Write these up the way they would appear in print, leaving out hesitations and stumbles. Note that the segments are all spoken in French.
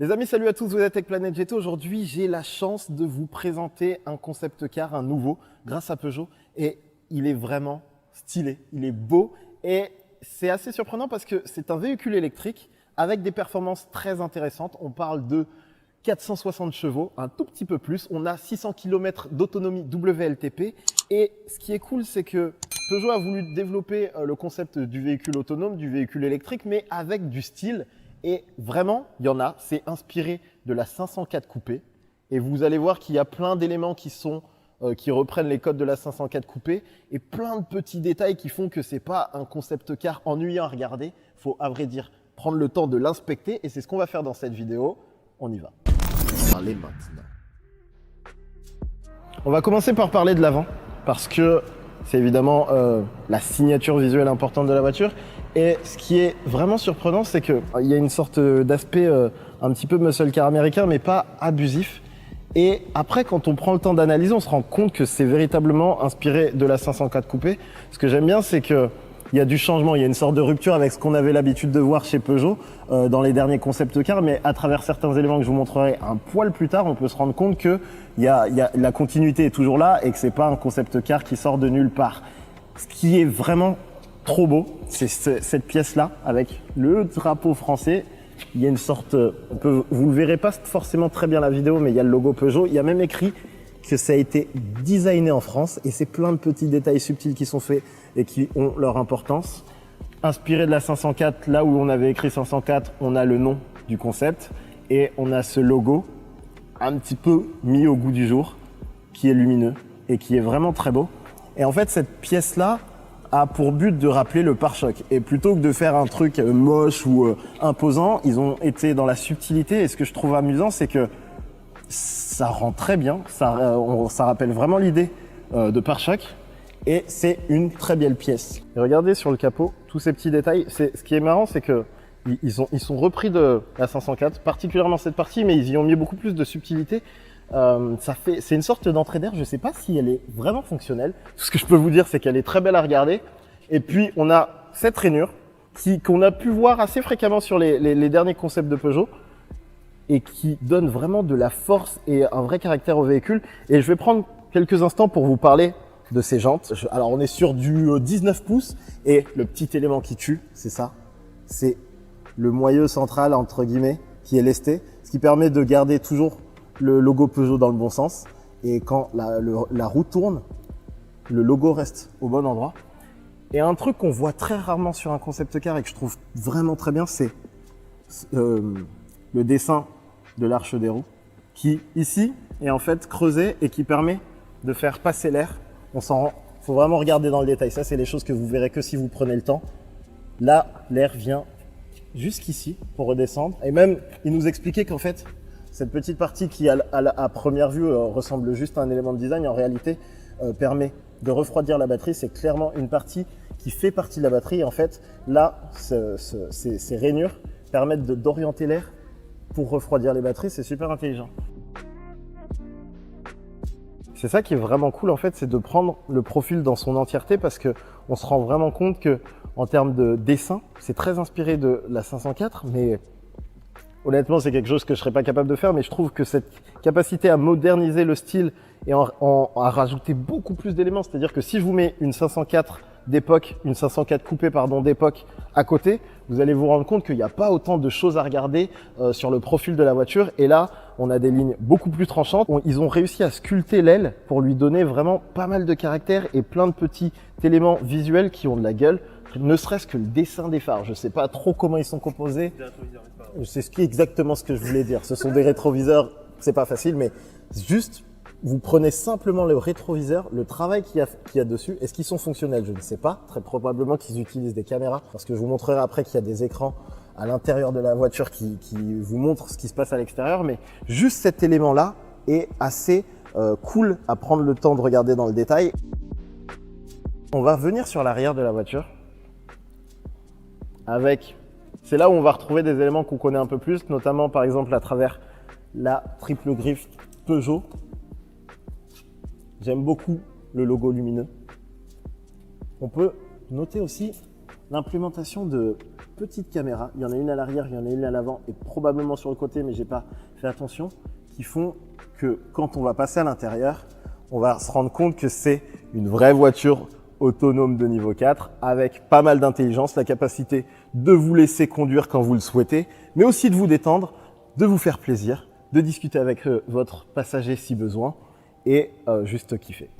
Les amis, salut à tous, vous êtes avec Planète GT. Aujourd'hui, j'ai la chance de vous présenter un concept car, un nouveau, grâce à Peugeot. Et il est vraiment stylé, il est beau et c'est assez surprenant parce que c'est un véhicule électrique avec des performances très intéressantes. On parle de 460 chevaux, un tout petit peu plus. On a 600 km d'autonomie WLTP. Et ce qui est cool, c'est que Peugeot a voulu développer le concept du véhicule autonome, du véhicule électrique, mais avec du style. Et vraiment, il y en a, c'est inspiré de la 504 coupé. Et vous allez voir qu'il y a plein d'éléments qui reprennent les codes de la 504 coupé et plein de petits détails qui font que c'est pas un concept car ennuyant à regarder. Il faut, à vrai dire, prendre le temps de l'inspecter et c'est ce qu'on va faire dans cette vidéo. On y va. Parler maintenant. On va commencer par parler de l'avant parce que c'est évidemment la signature visuelle importante de la voiture. Et ce qui est vraiment surprenant, c'est qu'il y a une sorte d'aspect un petit peu muscle car américain, mais pas abusif. Et après, quand on prend le temps d'analyser, on se rend compte que c'est véritablement inspiré de la 504 coupé. Ce que j'aime bien, c'est qu'il y a du changement, il y a une sorte de rupture avec ce qu'on avait l'habitude de voir chez Peugeot dans les derniers concept cars, mais à travers certains éléments que je vous montrerai un poil plus tard, on peut se rendre compte que la continuité est toujours là et que c'est pas un concept car qui sort de nulle part. Ce qui est vraiment trop beau, c'est cette pièce-là avec le drapeau français. Il y a une sorte, vous le verrez pas forcément très bien la vidéo, mais il y a le logo Peugeot. Il y a même écrit que ça a été designé en France et c'est plein de petits détails subtils qui sont faits et qui ont leur importance. Inspiré de la 504, là où on avait écrit 504, on a le nom du concept et on a ce logo un petit peu mis au goût du jour qui est lumineux et qui est vraiment très beau. Et en fait, cette pièce-là a pour but de rappeler le pare-choc. Et plutôt que de faire un truc moche ou imposant, ils ont été dans la subtilité. Et ce que je trouve amusant, c'est que ça rend très bien. Ça rappelle vraiment l'idée de pare-choc. Et c'est une très belle pièce. Et regardez sur le capot, tous ces petits détails. Ce qui est marrant, c'est que ils sont repris de la 504, particulièrement cette partie, mais ils y ont mis beaucoup plus de subtilité. C'est une sorte d'entrée d'air, je ne sais pas si elle est vraiment fonctionnelle. Tout ce que je peux vous dire, c'est qu'elle est très belle à regarder. Et puis, on a cette rainure qu'on a pu voir assez fréquemment sur les derniers concepts de Peugeot et qui donne vraiment de la force et un vrai caractère au véhicule. Et je vais prendre quelques instants pour vous parler de ces jantes. Alors, on est sur du 19 pouces et le petit élément qui tue, c'est ça. C'est le moyeu central, entre guillemets, qui est lesté, ce qui permet de garder toujours le logo Peugeot dans le bon sens. Et quand la roue tourne, le logo reste au bon endroit. Et un truc qu'on voit très rarement sur un concept car et que je trouve vraiment très bien, c'est le dessin de l'arche des roues qui, ici, est en fait creusé et qui permet de faire passer l'air. Faut vraiment regarder dans le détail. Ça, c'est les choses que vous verrez que si vous prenez le temps. Là, l'air vient jusqu'ici pour redescendre. Et même, il nous expliquait qu'en fait, cette petite partie qui, à première vue, ressemble juste à un élément de design, en réalité, permet de refroidir la batterie. C'est clairement une partie qui fait partie de la batterie. Et en fait, là, ces rainures permettent d'orienter l'air pour refroidir les batteries. C'est super intelligent. C'est ça qui est vraiment cool, en fait, c'est de prendre le profil dans son entièreté parce qu'on se rend vraiment compte que, en termes de dessin, c'est très inspiré de la 504, mais honnêtement, c'est quelque chose que je serais pas capable de faire, mais je trouve que cette capacité à moderniser le style et à rajouter beaucoup plus d'éléments, c'est-à-dire que si je vous mets une 504 d'époque, une 504 coupée d'époque à côté, vous allez vous rendre compte qu'il n'y a pas autant de choses à regarder sur le profil de la voiture. Et là, on a des lignes beaucoup plus tranchantes. Ils ont réussi à sculpter l'aile pour lui donner vraiment pas mal de caractère et plein de petits éléments visuels qui ont de la gueule. Ne serait-ce que le dessin des phares. Je ne sais pas trop comment ils sont composés. C'est exactement ce que je voulais dire. Ce sont des rétroviseurs, c'est pas facile, mais juste, vous prenez simplement le rétroviseur, le travail qu'il y a dessus. Est-ce qu'ils sont fonctionnels? Je ne sais pas. Très probablement qu'ils utilisent des caméras, parce que je vous montrerai après qu'il y a des écrans à l'intérieur de la voiture qui vous montrent ce qui se passe à l'extérieur. Mais juste cet élément-là est assez cool à prendre le temps de regarder dans le détail. On va revenir sur l'arrière de la voiture. C'est là où on va retrouver des éléments qu'on connaît un peu plus, notamment par exemple à travers la triple griffe Peugeot. J'aime beaucoup le logo lumineux. On peut noter aussi l'implémentation de petites caméras. Il y en a une à l'arrière, il y en a une à l'avant et probablement sur le côté, mais j'ai pas fait attention, qui font que quand on va passer à l'intérieur, on va se rendre compte que c'est une vraie voiture autonome de niveau 4 avec pas mal d'intelligence, la capacité de vous laisser conduire quand vous le souhaitez, mais aussi de vous détendre, de vous faire plaisir, de discuter avec votre passager si besoin et juste kiffer.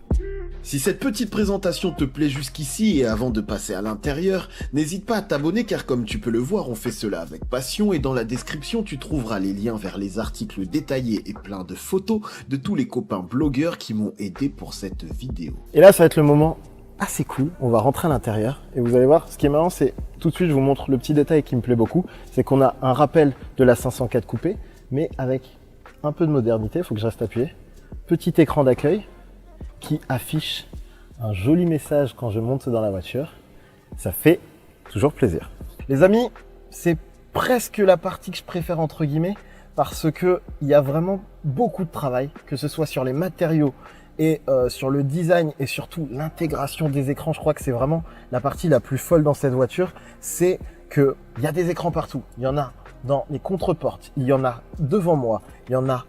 Si cette petite présentation te plaît jusqu'ici et avant de passer à l'intérieur, n'hésite pas à t'abonner car comme tu peux le voir, on fait cela avec passion et dans la description tu trouveras les liens vers les articles détaillés et plein de photos de tous les copains blogueurs qui m'ont aidé pour cette vidéo. Et là, ça va être le moment assez cool. On va rentrer à l'intérieur et vous allez voir, ce qui est marrant, c'est tout de suite, je vous montre le petit détail qui me plaît beaucoup, c'est qu'on a un rappel de la 504 coupé, mais avec un peu de modernité, il faut que je reste appuyé. Petit écran d'accueil qui affiche un joli message quand je monte dans la voiture. Ça fait toujours plaisir. Les amis, c'est presque la partie que je préfère entre guillemets parce que il y a vraiment beaucoup de travail, que ce soit sur les matériaux et sur le design et surtout l'intégration des écrans. Je crois que c'est vraiment la partie la plus folle dans cette voiture. C'est qu'il y a des écrans partout. Il y en a dans les contreportes, il y en a devant moi, il y en a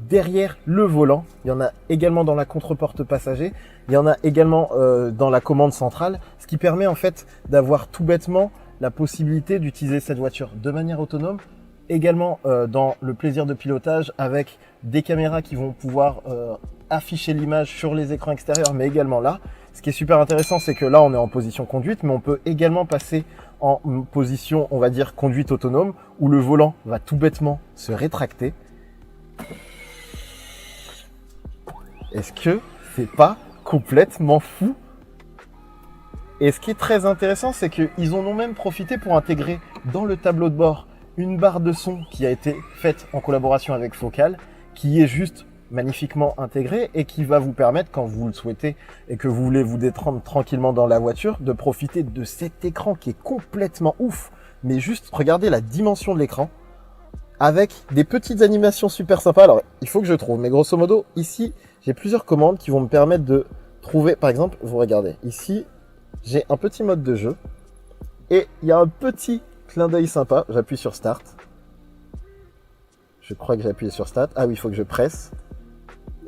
derrière le volant, il y en a également dans la contreporte passager, il y en a également dans la commande centrale, ce qui permet en fait d'avoir tout bêtement la possibilité d'utiliser cette voiture de manière autonome, également dans le plaisir de pilotage avec des caméras qui vont pouvoir afficher l'image sur les écrans extérieurs, mais également là. Ce qui est super intéressant, c'est que là, on est en position conduite, mais on peut également passer en position, on va dire, conduite autonome, où le volant va tout bêtement se rétracter. Est-ce que c'est pas complètement fou? Et ce qui est très intéressant, c'est qu'ils en ont même profité pour intégrer dans le tableau de bord une barre de son qui a été faite en collaboration avec Focal, qui est juste magnifiquement intégrée et qui va vous permettre, quand vous le souhaitez et que vous voulez vous détendre tranquillement dans la voiture, de profiter de cet écran qui est complètement ouf. Mais juste, regardez la dimension de l'écran avec des petites animations super sympas. Alors, il faut que je trouve, mais grosso modo, ici, j'ai plusieurs commandes qui vont me permettre de trouver, par exemple, vous regardez, ici, j'ai un petit mode de jeu et il y a un petit clin d'œil sympa. J'appuie sur Start. Je crois que j'ai appuyé sur Start. Ah oui, il faut que je presse.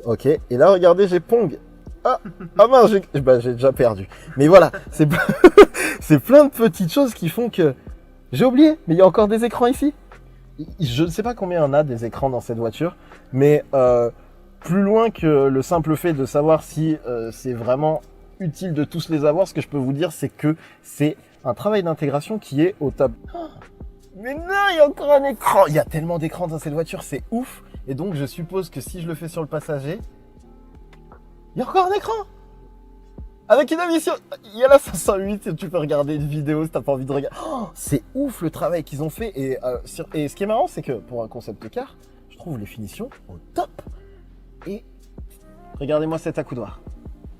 Ok, et là, regardez, j'ai Pong. Ah mince, j'ai déjà perdu. Mais voilà, c'est plein de petites choses qui font que j'ai oublié, mais il y a encore des écrans ici. Je ne sais pas combien il y en a des écrans dans cette voiture, mais plus loin que le simple fait de savoir si c'est vraiment utile de tous les avoir, ce que je peux vous dire, c'est que c'est un travail d'intégration qui est au top. Oh, mais non, il y a encore un écran. Il y a tellement d'écrans dans cette voiture, c'est ouf. Et donc, je suppose que si je le fais sur le passager, il y a encore un écran. Avec une émission, il y a la 508, tu peux regarder une vidéo si t'as pas envie de regarder. Oh, c'est ouf le travail qu'ils ont fait. Et ce qui est marrant, c'est que pour un concept car, je trouve les finitions au top. Et regardez-moi cet accoudoir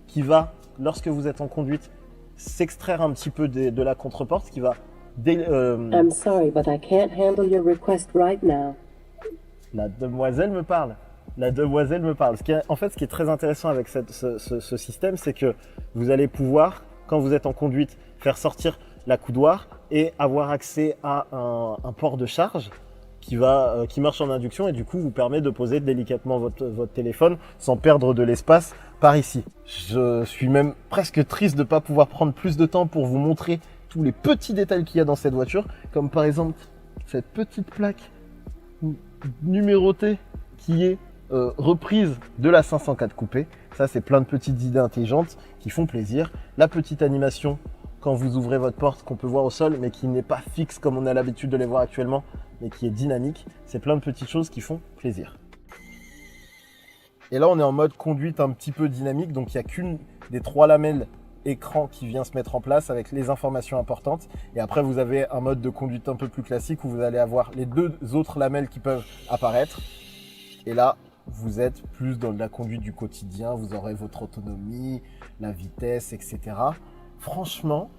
qui va, lorsque vous êtes en conduite, s'extraire un petit peu de la contreporte, qui va... I'm sorry, but I can't handle your request right now. La demoiselle me parle. La demoiselle me parle. En fait, ce qui est très intéressant avec ce système, c'est que vous allez pouvoir, quand vous êtes en conduite, faire sortir l'accoudoir et avoir accès à un port de charge qui marche en induction et du coup vous permet de poser délicatement votre téléphone sans perdre de l'espace par ici. Je suis même presque triste de ne pas pouvoir prendre plus de temps pour vous montrer tous les petits détails qu'il y a dans cette voiture, comme par exemple cette petite plaque numérotée qui est reprise de la 504 coupé. Ça, c'est plein de petites idées intelligentes qui font plaisir. La petite animation quand vous ouvrez votre porte qu'on peut voir au sol, mais qui n'est pas fixe comme on a l'habitude de les voir actuellement, mais qui est dynamique. C'est plein de petites choses qui font plaisir. Et là, on est en mode conduite un petit peu dynamique, donc il n'y a qu'une des 3 lamelles écran qui vient se mettre en place avec les informations importantes. Et après, vous avez un mode de conduite un peu plus classique où vous allez avoir les 2 autres lamelles qui peuvent apparaître. Et là, vous êtes plus dans la conduite du quotidien. Vous aurez votre autonomie, la vitesse, etc. Franchement,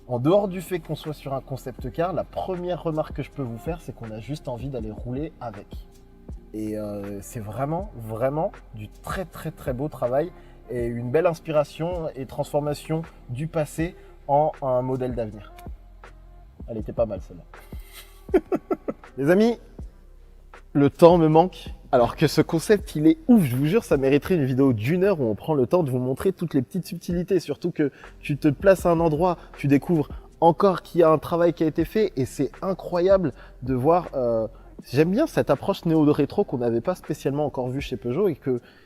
en dehors du fait qu'on soit sur un concept car, la première remarque que je peux vous faire, c'est qu'on a juste envie d'aller rouler avec. Et c'est vraiment, vraiment du très, très, très beau travail et une belle inspiration et transformation du passé en un modèle d'avenir. Elle était pas mal celle-là. Les amis, le temps me manque. Alors que ce concept, il est ouf, je vous jure, ça mériterait une vidéo d'1 heure où on prend le temps de vous montrer toutes les petites subtilités. Surtout que tu te places à un endroit, tu découvres encore qu'il y a un travail qui a été fait et c'est incroyable de voir... J'aime bien cette approche néo-rétro qu'on n'avait pas spécialement encore vue chez Peugeot et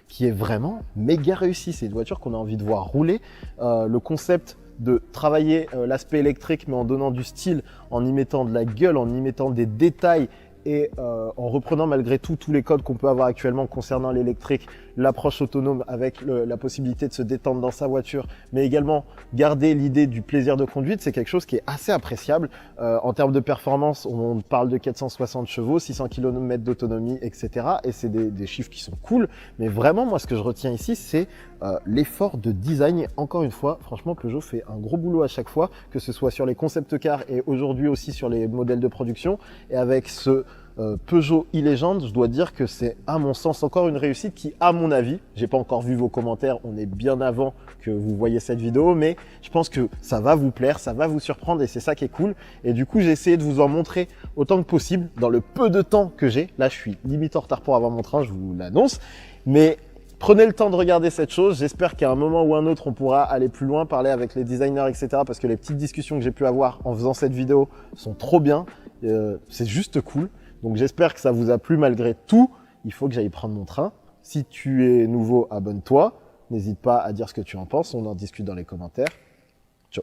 qui est vraiment méga réussie. C'est une voiture qu'on a envie de voir rouler. Le concept de travailler l'aspect électrique mais en donnant du style, en y mettant de la gueule, en y mettant des détails et en reprenant malgré tout tous les codes qu'on peut avoir actuellement concernant l'électrique, l'approche autonome avec la possibilité de se détendre dans sa voiture, mais également garder l'idée du plaisir de conduite, c'est quelque chose qui est assez appréciable. En termes de performance, on parle de 460 chevaux, 600 km d'autonomie, etc. Et c'est des chiffres qui sont cool, mais vraiment, moi, ce que je retiens ici, c'est l'effort de design. Et encore une fois, franchement, Peugeot fait un gros boulot à chaque fois, que ce soit sur les concept cars et aujourd'hui aussi sur les modèles de production. Et avec ce Peugeot e-Legend, je dois dire que c'est à mon sens encore une réussite qui, à mon avis, j'ai pas encore vu vos commentaires, on est bien avant que vous voyez cette vidéo, mais je pense que ça va vous plaire, ça va vous surprendre et c'est ça qui est cool. Et du coup, j'ai essayé de vous en montrer autant que possible dans le peu de temps que j'ai. Là, je suis limite en retard pour avoir mon train, je vous l'annonce, mais prenez le temps de regarder cette chose. J'espère qu'à un moment ou un autre, on pourra aller plus loin, parler avec les designers, etc. Parce que les petites discussions que j'ai pu avoir en faisant cette vidéo sont trop bien. C'est juste cool. Donc j'espère que ça vous a plu malgré tout. Il faut que j'aille prendre mon train. Si tu es nouveau, abonne-toi. N'hésite pas à dire ce que tu en penses. On en discute dans les commentaires. Ciao.